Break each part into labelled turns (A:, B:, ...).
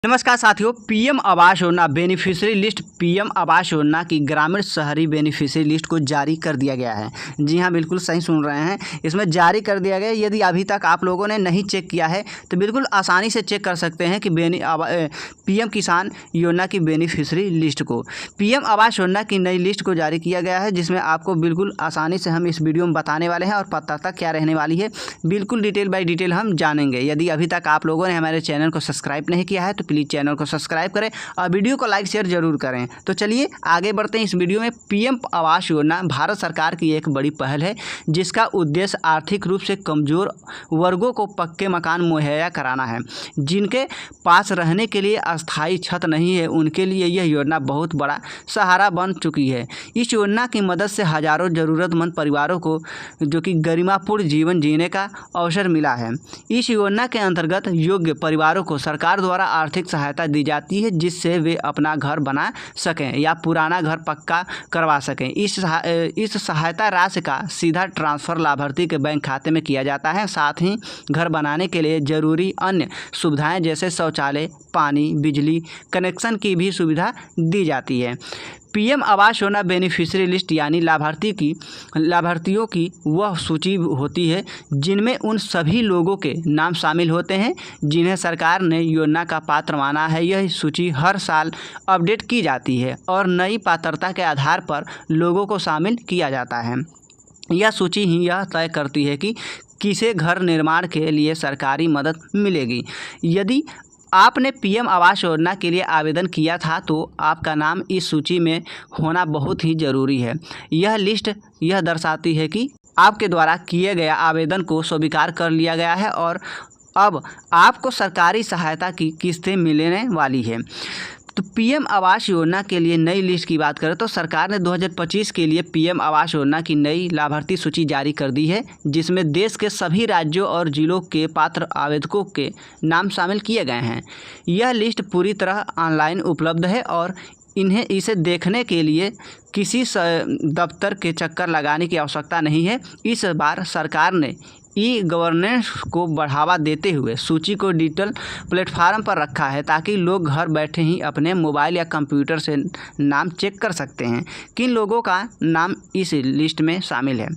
A: नमस्कार साथियों, PM Awas Yojana beneficiary list PM Awas Yojana की ग्रामीण शहरी बेनिफिशियरी लिस्ट को जारी कर दिया गया है। जी हां, बिल्कुल सही सुन रहे हैं। इसमें जारी कर दिया गया है। यदि अभी तक आप लोगों ने नहीं चेक किया है तो बिल्कुल आसानी से चेक कर सकते हैं कि पीएम किसान योजना की बेनिफिशियरी लिस्ट को पीएम आवास योजना की नई लिस्ट को जारी किया गया है, जिसमें आपको बिल्कुल आसानी से हम इस वीडियो में बताने वाले हैं और पात्रता क्या रहने वाली है बिल्कुल डिटेल बाय डिटेल हम जानेंगे। यदि अभी तक आप लोगों ने हमारे चैनल को सब्सक्राइब नहीं किया है तो प्लीज़ चैनल को सब्सक्राइब करें और वीडियो को लाइक शेयर जरूर करें। तो चलिए आगे बढ़ते हैं। इस वीडियो में पीएम आवास योजना भारत सरकार की एक बड़ी पहल है, जिसका उद्देश्य आर्थिक रूप से कमजोर वर्गों को पक्के मकान मुहैया कराना है। जिनके पास रहने के लिए अस्थायी छत नहीं है, उनके लिए यह योजना बहुत बड़ा सहारा बन चुकी है। इस योजना की मदद से हजारों ज़रूरतमंद परिवारों को जो कि गरिमापूर्ण जीवन जीने का अवसर मिला है। इस योजना के अंतर्गत योग्य परिवारों को सरकार द्वारा आर्थिक सहायता दी जाती है, जिससे वे अपना घर बना सकें या पुराना घर पक्का करवा सकें। इस सहायता राशि का सीधा ट्रांसफ़र लाभार्थी के बैंक खाते में किया जाता है। साथ ही घर बनाने के लिए जरूरी अन्य सुविधाएं जैसे शौचालय, पानी, बिजली कनेक्शन की भी सुविधा दी जाती है। PM Awas Yojana beneficiary list यानी लाभार्थियों की वह सूची होती है जिनमें उन सभी लोगों के नाम शामिल होते हैं जिन्हें सरकार ने योजना का पात्र माना है। यह सूची हर साल अपडेट की जाती है और नई पात्रता के आधार पर लोगों को शामिल किया जाता है। यह सूची ही यह तय करती है कि किसे घर निर्माण के लिए सरकारी मदद मिलेगी। यदि आपने पीएम आवास योजना के लिए आवेदन किया था तो आपका नाम इस सूची में होना बहुत ही ज़रूरी है। यह लिस्ट यह दर्शाती है कि आपके द्वारा किए गए आवेदन को स्वीकार कर लिया गया है और अब आपको सरकारी सहायता की किस्तें मिलने वाली है। तो पीएम आवास योजना के लिए नई लिस्ट की बात करें तो सरकार ने 2025 के लिए पीएम आवास योजना की नई लाभार्थी सूची जारी कर दी है, जिसमें देश के सभी राज्यों और जिलों के पात्र आवेदकों के नाम शामिल किए गए हैं। यह लिस्ट पूरी तरह ऑनलाइन उपलब्ध है और इसे देखने के लिए किसी दफ्तर के चक्कर लगाने की आवश्यकता नहीं है। इस बार सरकार ने गवर्नेंस को बढ़ावा देते हुए सूची को डिजिटल प्लेटफार्म पर रखा है, ताकि लोग घर बैठे ही अपने मोबाइल या कंप्यूटर से नाम चेक कर सकते हैं किन लोगों का नाम इस लिस्ट में शामिल है।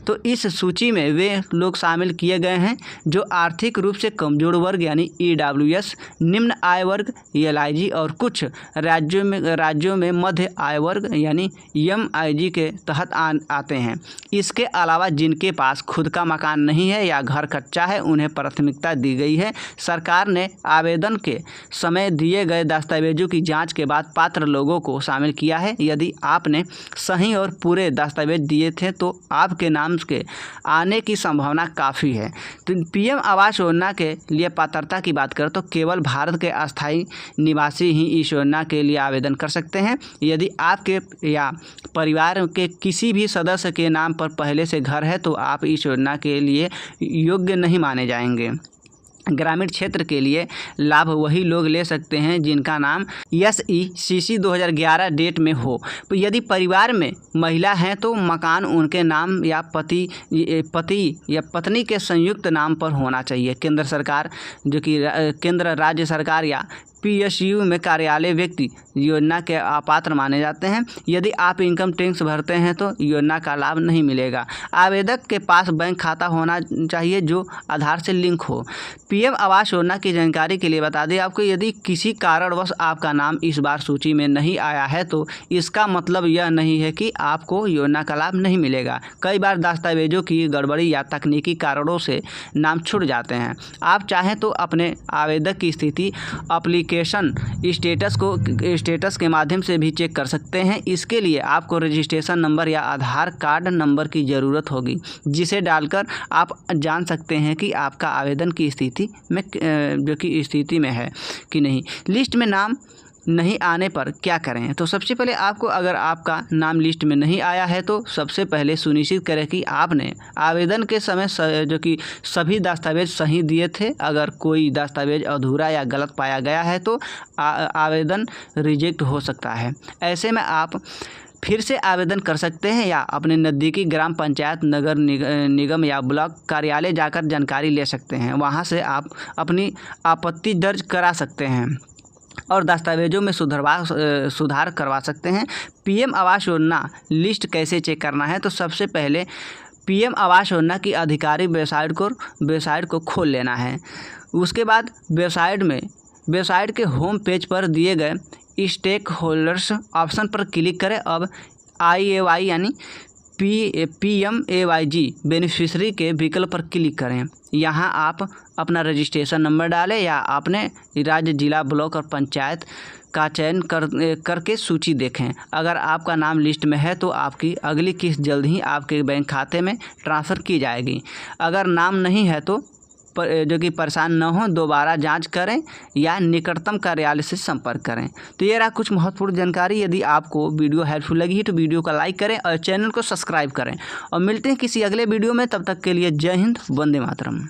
A: तो इस सूची में वे लोग शामिल किए गए हैं जो आर्थिक रूप से कमजोर वर्ग यानी EWS, निम्न आय वर्ग LIG और कुछ राज्यों में मध्य आय वर्ग यानी MIG के तहत आते हैं। इसके अलावा जिनके पास खुद का मकान नहीं है या घर कच्चा है, उन्हें प्राथमिकता दी गई है। सरकार ने आवेदन के समय दिए गए दस्तावेजों की जांच के बाद पात्र लोगों को शामिल किया है। यदि आपने सही और पूरे दस्तावेज दिए थे तो आपके नाम के आने की संभावना काफ़ी है। तो पीएम आवास योजना के लिए पात्रता की बात करें तो केवल भारत के अस्थायी निवासी ही इस योजना के लिए आवेदन कर सकते हैं। यदि आपके या परिवार के किसी भी सदस्य के नाम पर पहले से घर है तो आप इस योजना के लिए योग्य नहीं माने जाएंगे। ग्रामीण क्षेत्र के लिए लाभ वही लोग ले सकते हैं जिनका नाम SECC 2011 डेट में हो। तो यदि परिवार में महिला हैं तो मकान उनके नाम या पति या पत्नी के संयुक्त नाम पर होना चाहिए। केंद्र सरकार जो कि केंद्र राज्य सरकार या PSU में कार्यालय व्यक्ति योजना के अपात्र माने जाते हैं। यदि आप इनकम टैक्स भरते हैं तो योजना का लाभ नहीं मिलेगा। आवेदक के पास बैंक खाता होना चाहिए जो आधार से लिंक हो। पीएम आवास योजना की जानकारी के लिए बता दें आपको, यदि किसी कारणवश आपका नाम इस बार सूची में नहीं आया है तो इसका मतलब यह नहीं है कि आपको योजना का लाभ नहीं मिलेगा। कई बार दस्तावेजों की गड़बड़ी या तकनीकी कारणों से नाम छूट जाते हैं। आप चाहें तो अपने आवेदक की स्थिति एप्लीकेशन स्टेटस के माध्यम से भी चेक कर सकते हैं। इसके लिए आपको रजिस्ट्रेशन नंबर या आधार कार्ड नंबर की ज़रूरत होगी, जिसे डालकर आप जान सकते हैं कि आपका आवेदन की स्थिति में है कि नहीं। लिस्ट में नाम नहीं आने पर क्या करें? तो सबसे पहले आपको, अगर आपका नाम लिस्ट में नहीं आया है तो सबसे पहले सुनिश्चित करें कि आपने आवेदन के समय जो कि सभी दस्तावेज सही दिए थे। अगर कोई दस्तावेज अधूरा या गलत पाया गया है तो आवेदन रिजेक्ट हो सकता है। ऐसे में आप फिर से आवेदन कर सकते हैं या अपने नज़दीकी ग्राम पंचायत, नगर निगम या ब्लॉक कार्यालय जाकर जानकारी ले सकते हैं। वहां से आप अपनी आपत्ति दर्ज करा सकते हैं। और दस्तावेजों में सुधार करवा सकते हैं। पीएम आवास योजना लिस्ट कैसे चेक करना है, तो सबसे पहले पीएम आवास योजना की आधिकारिक वेबसाइट को खोल लेना है। उसके बाद वेबसाइट के होम पेज पर दिए गए स्टेक होल्डर्स ऑप्शन पर क्लिक करें। अब IAY यानी PMAYG बेनिफिशरी के विकल्प पर क्लिक करें। यहाँ आप अपना रजिस्ट्रेशन नंबर डालें या अपने राज्य, जिला, ब्लॉक और पंचायत का चयन करके सूची देखें। अगर आपका नाम लिस्ट में है तो आपकी अगली किस्त जल्द ही आपके बैंक खाते में ट्रांसफ़र की जाएगी। अगर नाम नहीं है तो जो कि परेशान न हो, दोबारा जांच करें या निकटतम कार्यालय से संपर्क करें। तो ये रहा कुछ महत्वपूर्ण जानकारी। यदि आपको वीडियो हेल्पफुल लगी है तो वीडियो को लाइक करें और चैनल को सब्सक्राइब करें। और मिलते हैं किसी अगले वीडियो में, तब तक के लिए जय हिंद, वंदे मातरम।